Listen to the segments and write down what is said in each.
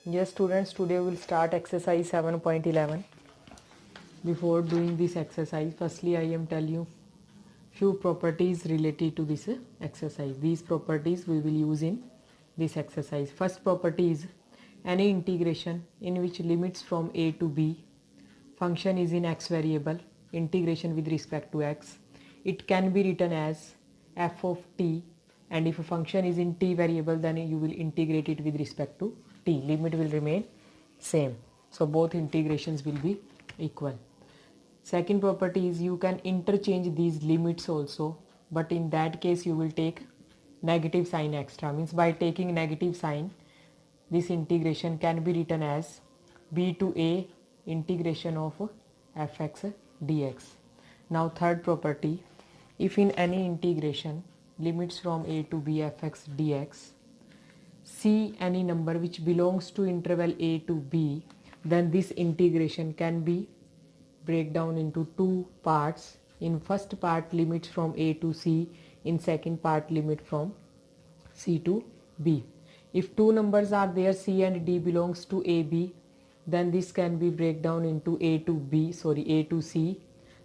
Yes students, today we will start exercise 7.11. Before doing this exercise, firstly I am tell you few properties related to this exercise. These properties we will use in this exercise. First property is any integration in which limits from a to b, function is in x variable, integration with respect to x. It can be written as f of t, and if a function is in t variable then you will integrate it with respect to t. Limit will remain same. So both integrations will be equal. Second property is you can interchange these limits also, but in that case you will take negative sign extra. Means by taking negative sign, this integration can be written as b to a integration of fx dx. Now third property, if in any integration limits from a to b fx dx, see any number which belongs to interval a to b, then this integration can be break down into two parts. In first part limits from a to c, in second part limit from c to b. If two numbers are there, c and d belongs to ab, then this can be break down into a to c,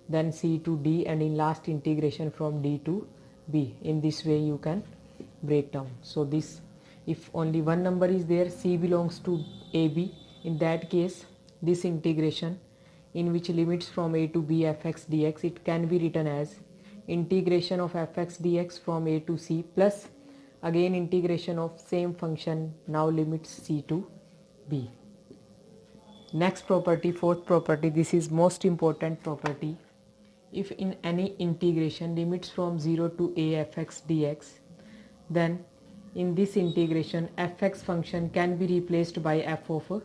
then c to d, and in last integration from d to b. In this way you can break down. So this, if only one number is there, c belongs to ab, in that case this integration in which limits from a to b fx dx, it can be written as integration of fx dx from a to c plus again integration of same function, now limits c to b. Next property, fourth property, this is most important property. If in any integration limits from 0 to a fx dx, then in this integration fx function can be replaced by f of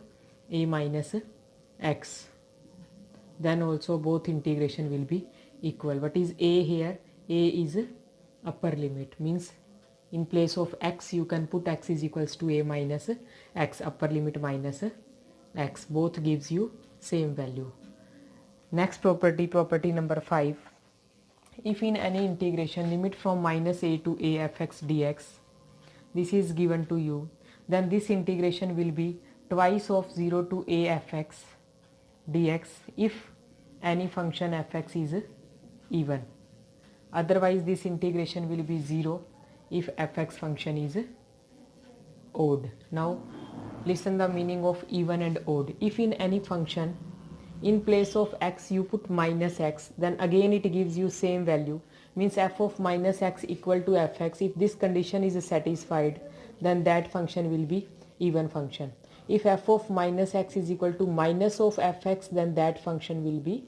a minus x. Then also both integration will be equal. What is a here? A is upper limit, means in place of x you can put x is equals to a minus x, upper limit minus x, both gives you same value. Next property, property number 5, if in any integration limit from minus a to a fx dx, this is given to you, then this integration will be twice of 0 to a fx dx if any function fx is even. Otherwise this integration will be 0 if fx function is odd. Now listen the meaning of even and odd. If in any function in place of x you put minus x, then again it gives you same value, means f of minus x equal to fx. If this condition is satisfied, then that function will be even function. If f of minus x is equal to minus of fx, then that function will be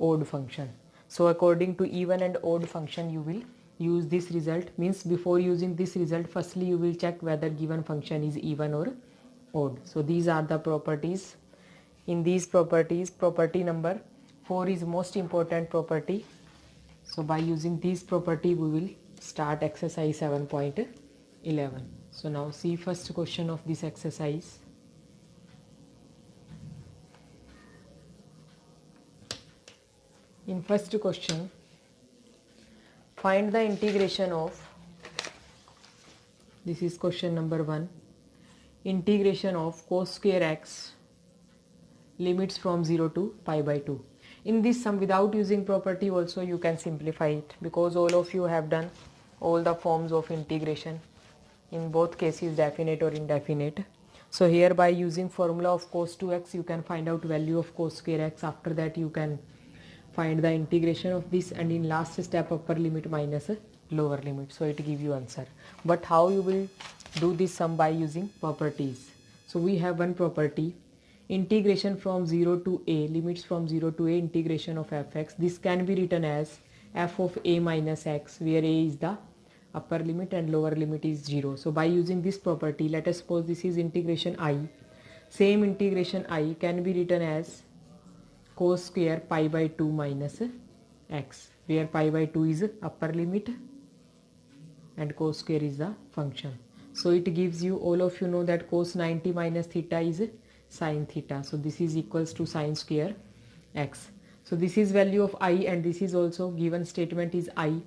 odd function. So according to even and odd function you will use this result. Means before using this result, firstly you will check whether given function is even or odd. So these are the properties. In these properties, property number 4 is most important property. So by using this property we will start exercise 7.11. So now see first question of this exercise. In first question, find the integration of, this is question number 1, integration of cos square x limits from 0 to pi by 2. In this sum, without using property also you can simplify it, because all of you have done all the forms of integration, in both cases definite or indefinite. So here by using formula of cos 2x you can find out value of cos square x. After that you can find the integration of this, and in last step upper limit minus lower limit, so it give you answer. But how you will do this sum? By using properties. So we have one property, integration from 0 to a, limits from 0 to a integration of fx. This can be written as f of a minus x, where a is the upper limit and lower limit is 0. So by using this property, let us suppose this is integration I. Same integration I can be written as cos square pi by 2 minus x, where pi by 2 is upper limit and cos square is the function. So it gives you, all of you know that cos 90 minus theta is sin theta. So this is equals to sin square x. So this is value of I, and this is also given statement is I.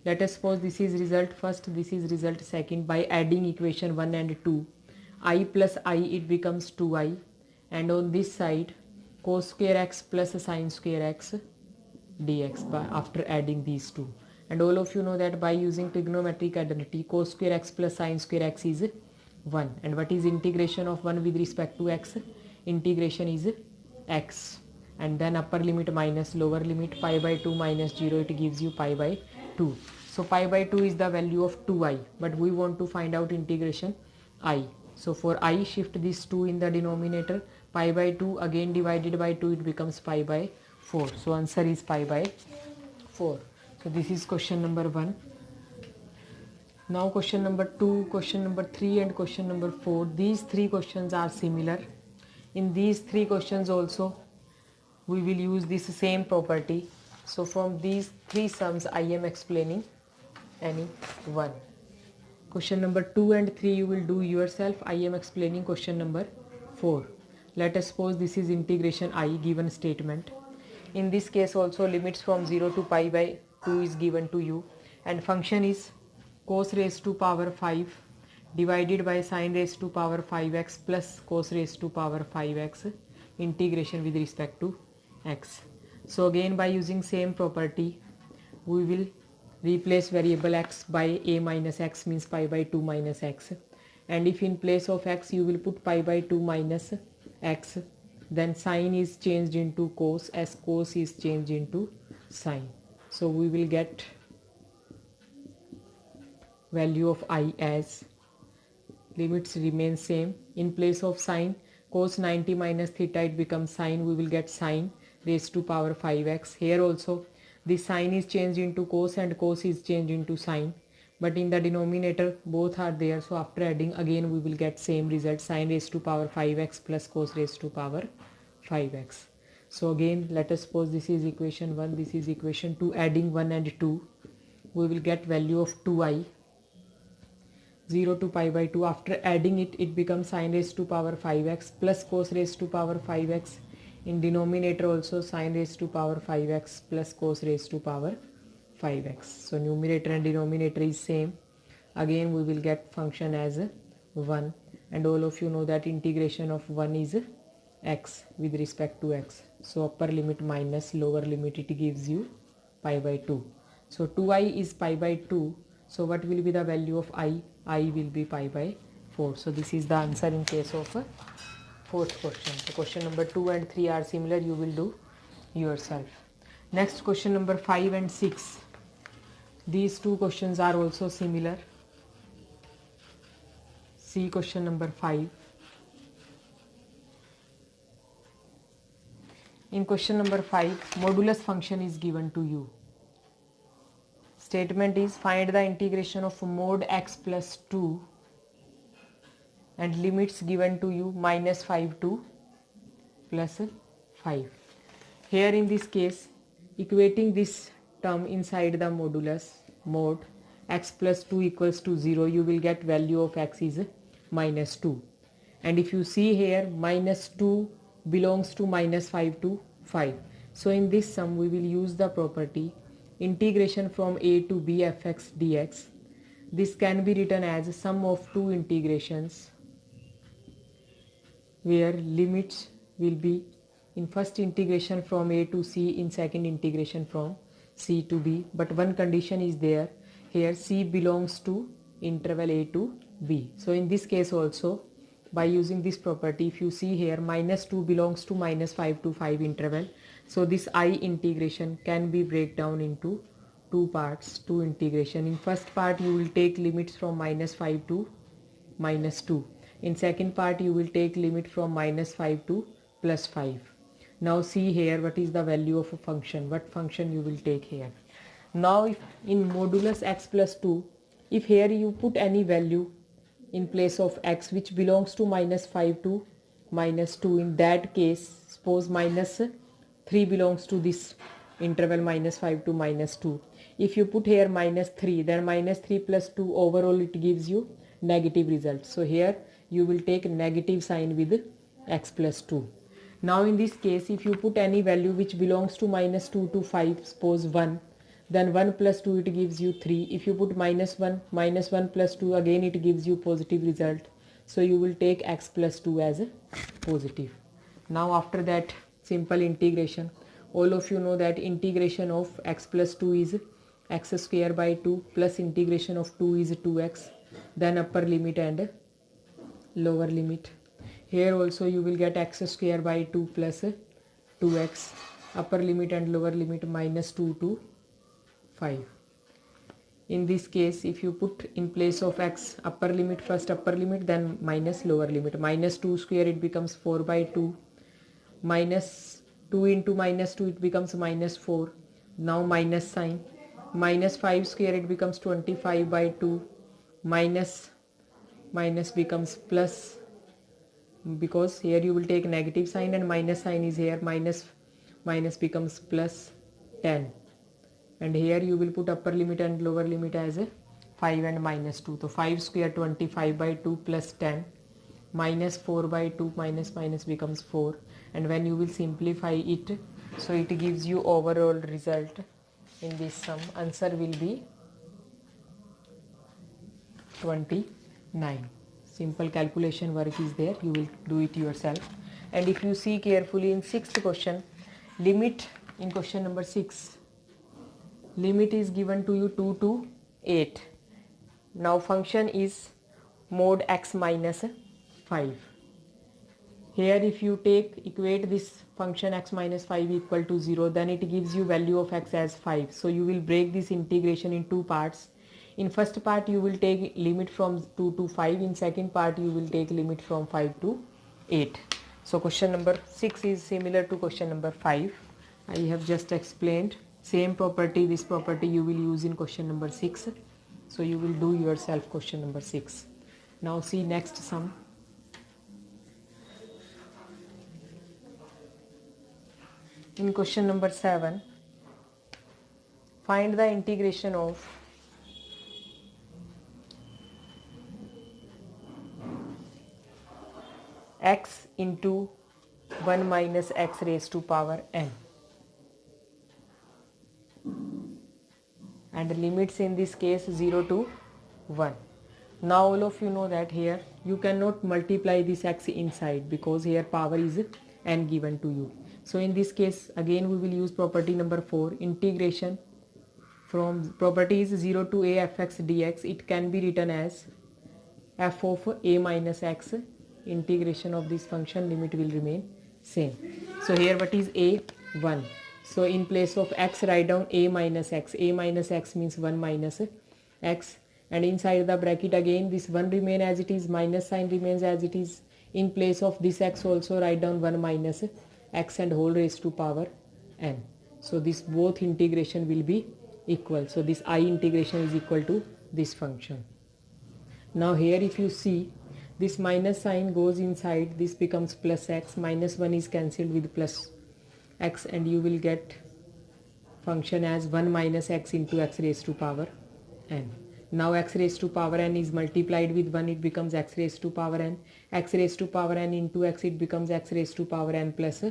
Let us suppose this is result first, this is result second. By adding equation 1 and 2, I plus I, it becomes 2i, and on this side cos square x plus sin square x dx by after adding these two. And all of you know that by using trigonometric identity, cos square x plus sin square x is 1. And what is integration of 1 with respect to x? Integration is x, and then upper limit minus lower limit, pi by 2 minus 0, it gives you pi by 2. So pi by 2 is the value of 2i, but we want to find out integration I. So for I, shift this 2 in the denominator, pi by 2 again divided by 2, it becomes pi by 4. So answer is pi by 4. So this is question number 1. Now question number 2, question number 3 and question number 4. These three questions are similar. In these three questions also we will use this same property. So from these three sums I am explaining any one. Question number 2 and 3 you will do yourself. I am explaining question number 4. Let us suppose this is integration I, given statement. In this case also limits from 0 to pi by 2 is given to you, and function is cos raised to power 5 divided by sin raised to power 5x plus cos raised to power 5x, integration with respect to x. So again by using same property we will replace variable x by a minus x, means pi by 2 minus x, and if in place of x you will put pi by 2 minus x, then sin is changed into cos as cos is changed into sin. So we will get value of I as, limits remain same, in place of sin cos 90 minus theta it becomes sin, we will get sin raised to power 5x. Here also the sin is changed into cos and cos is changed into sin, but in the denominator both are there, so after adding again we will get same result, sin raised to power 5x plus cos raised to power 5x. So again let us suppose this is equation 1, this is equation 2, adding 1 and 2 we will get value of 2i, 0 to pi by 2, after adding it, it becomes sin raised to power 5x plus cos raised to power 5x, in denominator also sin raised to power 5x plus cos raised to power 5x. So numerator and denominator is same, again we will get function as 1, and all of you know that integration of 1 is x with respect to x. So upper limit minus lower limit, it gives you pi by 2. So 2i is pi by 2. So what will be the value of I? I will be pi by 4. So this is the answer in case of a fourth question. So question number 2 and 3 are similar, you will do yourself. Next question number 5 and 6. These two questions are also similar. See question number 5. In question number 5, modulus function is given to you. Statement is find the integration of mod x plus 2 and limits given to you minus 5 to plus 5. Here in this case, equating this term inside the modulus mod x plus 2 equals to 0, you will get value of x is minus 2. And if you see here, minus 2 belongs to minus 5 to 5. So in this sum we will use the property integration from a to b fx dx. This can be written as sum of two integrations where limits will be in first integration from a to c, in second integration from c to b, but one condition is there. Here c belongs to interval a to b. So in this case also by using this property, if you see here minus 2 belongs to minus 5 to 5 interval. So this I integration can be break down into two parts, two integration. In first part you will take limits from minus 5 to minus 2. In second part you will take limit from minus 5 to plus 5. Now see here what is the value of a function, what function you will take here. Now if in modulus x plus 2, if here you put any value in place of x which belongs to minus 5 to minus 2, in that case suppose minus 3 belongs to this interval minus 5 to minus 2. If you put here minus 3, then minus 3 plus 2 overall it gives you negative result. So here you will take negative sign with x plus 2. Now in this case if you put any value which belongs to minus 2 to 5, suppose 1, then 1 plus 2 it gives you 3. If you put minus 1 plus 2, again it gives you positive result. so you will take x plus 2 as a positive. Now after that simple integration, all of you know that integration of x plus 2 is x square by 2 plus integration of 2 is 2x, then upper limit and lower limit. Here also you will get x square by 2 plus 2x, upper limit and lower limit minus 2 to 5. In this case, if you put in place of x upper limit, first upper limit, then minus lower limit, minus 2 square it becomes 4 by 2, minus 2 into minus 2 it becomes minus 4, now minus sign, minus 5 square it becomes 25 by 2, minus becomes plus, because here you will take negative sign and minus sign is here, minus becomes plus 10, and here you will put upper limit and lower limit as a 5 and minus 2. So 5 square 25 by 2 plus 10 minus 4 by 2 minus becomes 4, and when you will simplify it, so it gives you overall result in this sum. Answer will be 29. Simple calculation work is there, you will do it yourself. And if you see carefully in 6th question, limit in question number 6, limit is given to you 2 to 8. Now function is mod x minus 5. Here if you equate this function x minus 5 equal to 0, then it gives you value of x as 5. So you will break this integration in two parts. In first part you will take limit from 2 to 5, in second part you will take limit from 5 to 8. So question number 6 is similar to question number 5. I have just explained same property, this property you will use in question number 6. So you will do yourself question number 6. Now see next sum. In question number 7, find the integration of x into 1 minus x raised to power n, and the limits in this case 0 to 1. Now all of you know that here you cannot multiply this x inside because here power is n given to you. So in this case again we will use property number 4, integration from property is 0 to a fx dx. It can be written as f of a minus x, integration of this function, limit will remain same. So here what is a? 1. So in place of x write down a minus x. A minus x means 1 minus x, and inside the bracket again this 1 remain as it is, minus sign remains as it is. In place of this x also write down 1 minus x and whole raised to power n. So this both integration will be equal. So this I integration is equal to this function. Now here if you see, this minus sign goes inside, this becomes plus x, minus 1 is cancelled with plus x, and you will get function as 1 minus x into x raised to power n. Now x raised to power n is multiplied with 1, it becomes x raised to power n. X raised to power n into x, it becomes x raised to power n plus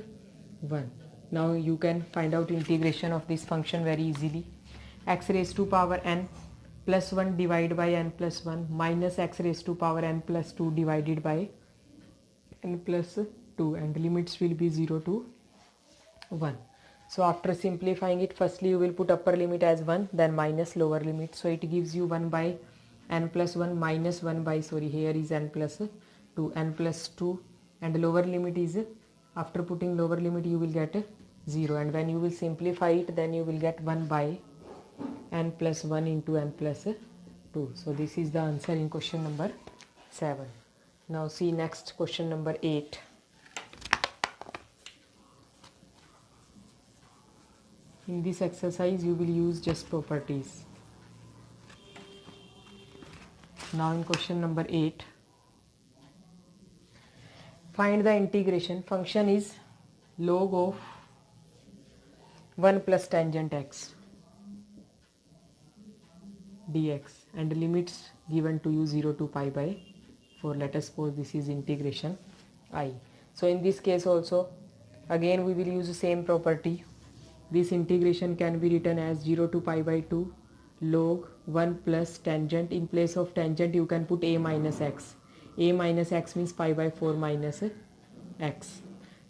1. Now you can find out integration of this function very easily. X raised to power n plus 1 divided by n plus 1 minus x raised to power n plus 2 divided by n plus 2, and the limits will be 0 to 1. So after simplifying it, firstly you will put upper limit as 1, then minus lower limit. So it gives you 1 by n plus 1 minus 1 by, here is n plus 2, n plus 2, and the lower limit is, after putting lower limit you will get 0, and when you will simplify it, then you will get 1 by n plus 1 into n plus 2. So this is the answer in question number 7. Now see next question number 8. In this exercise you will use just properties. Now in question number 8, find the integration. Function is log of 1 plus tangent x dx, and limits given to you 0 to pi by 4. Let us suppose this is integration I. So in this case also again we will use the same property. This integration can be written as 0 to pi by 2 log 1 plus tangent. In place of tangent you can put a minus x. a minus x means pi by 4 minus x.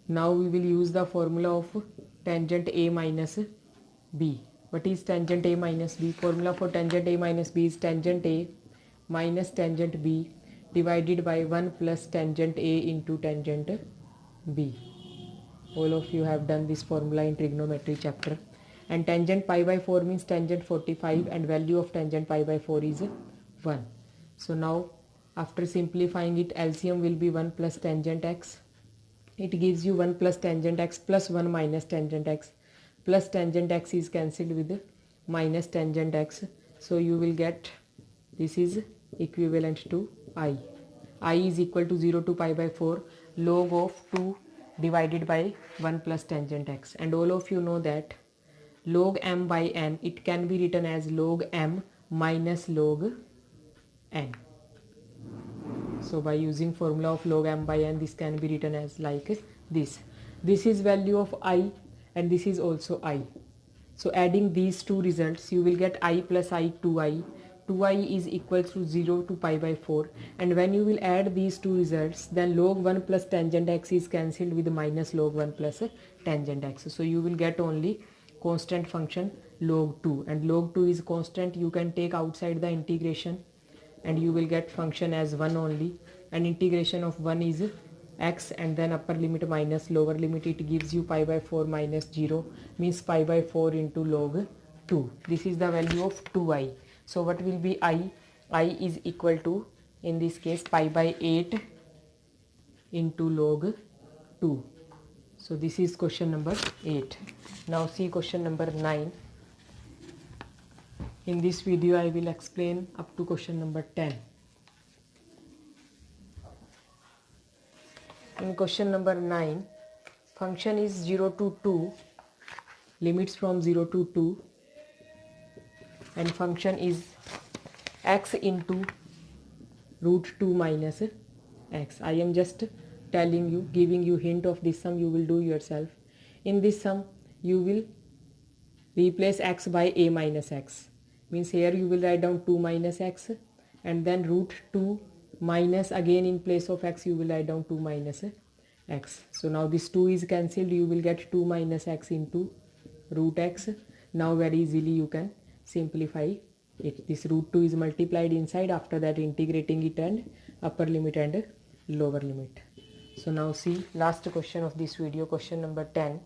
Now we will use the formula of tangent a minus b. What is tangent a minus b? Formula for tangent a minus b is tangent a minus tangent b divided by 1 plus tangent a into tangent b. All of you have done this formula in trigonometry chapter. And tangent pi by 4 means tangent 45, and value of tangent pi by 4 is 1. So now after simplifying it, LCM will be 1 plus tangent x. It gives you 1 plus tangent x plus 1 minus tangent x. Plus tangent x is cancelled with minus tangent x. So you will get, this is equivalent to I. I is equal to 0 to pi by 4 log of 2 divided by 1 plus tangent x. And all of you know that log m by n, it can be written as log m minus log n. So by using formula of log m by n, this can be written as like this. This is value of I and this is also I. So adding these two results, you will get I plus I 2I. 2I is equal to 0 to pi by 4. And when you will add these two results, then log 1 plus tangent x is cancelled with minus log 1 plus tangent x. So you will get only constant function log 2. And log 2 is constant. You can take outside the integration and you will get function as 1 only. And integration of 1 is x, and then upper limit minus lower limit, it gives you pi by 4 minus 0 means pi by 4 into log 2. This is the value of 2I. So what will be I? I is equal to, in this case, pi by 8 into log 2. So this is question number 8. Now see question number 9. In this video I will explain up to question number 10. In question number 9, function is 0 to 2, limits from 0 to 2, and function is x into root 2 minus x. I am just telling you, giving you hint of this sum, you will do yourself. In this sum, you will replace x by a minus x. Means here you will write down 2 minus x, and then root 2 minus, again in place of x you will write down 2 minus x. So now this 2 is cancelled, you will get 2 minus x into root x. Now very easily you can simplify it. This root 2 is multiplied inside, after that integrating it and upper limit and lower limit. So now see last question of this video, question number 10.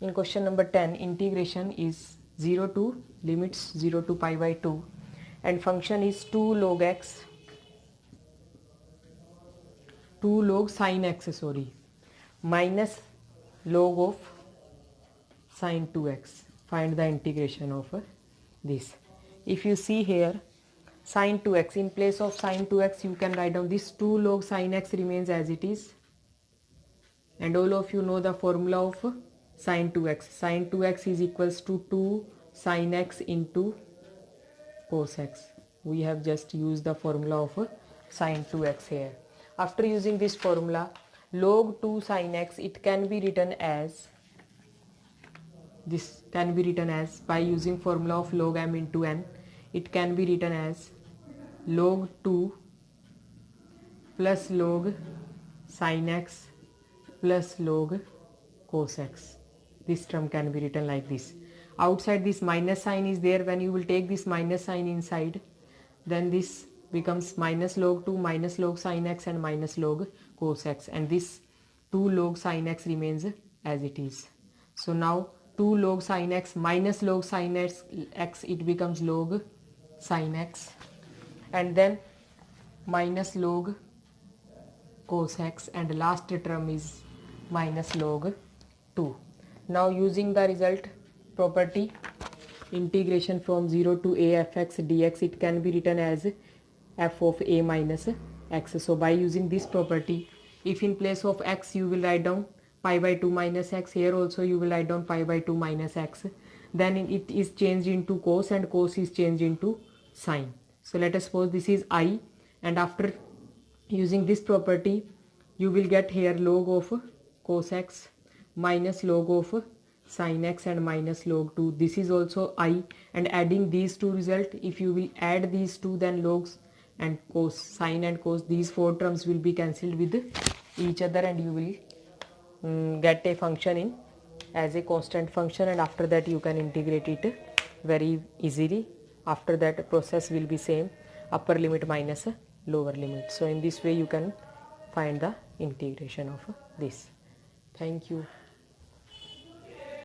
In question number 10, integration is 0 to limits 0 to pi by 2, and function is 2 log x, 2 log sin x, minus log of sin 2x. Find the integration of this. If you see here, sin 2x, in place of sin 2x you can write down this 2 log sin x remains as it is, and all of you know the formula of sin 2x. Sin 2x is equals to 2 sin x into cos x. We have just used the formula of sin 2x here. After using this formula, log 2 sin x, it can be written as, this can be written as, by using formula of log m into n, it can be written as log 2 plus log sin x plus log cos x. This term can be written like this. Outside this minus sign is there. When you will take this minus sign inside, then this becomes minus log 2 minus log sin x and minus log cos x, and this 2 log sin x remains as it is. So now 2 log sin x minus log sin x, it becomes log sin x, and then minus log cos x, and last term is minus log 2. Now using the result property, integration from 0 to a fx dx, it can be written as f of a minus x. So by using this property, if in place of x you will write down pi by 2 minus x, here also you will write down pi by 2 minus x, then it is changed into cos, and cos is changed into sine. So let us suppose this is I, and after using this property you will get here log of cos x minus log of sin x and minus log 2. This is also I, and adding these two result, if you will add these two, then logs and cos, sine and cos, these four terms will be cancelled with each other, and you will get a function in as a constant function, and after that you can integrate it very easily. After that process will be same, upper limit minus lower limit. So in this way you can find the integration of this. Thank you.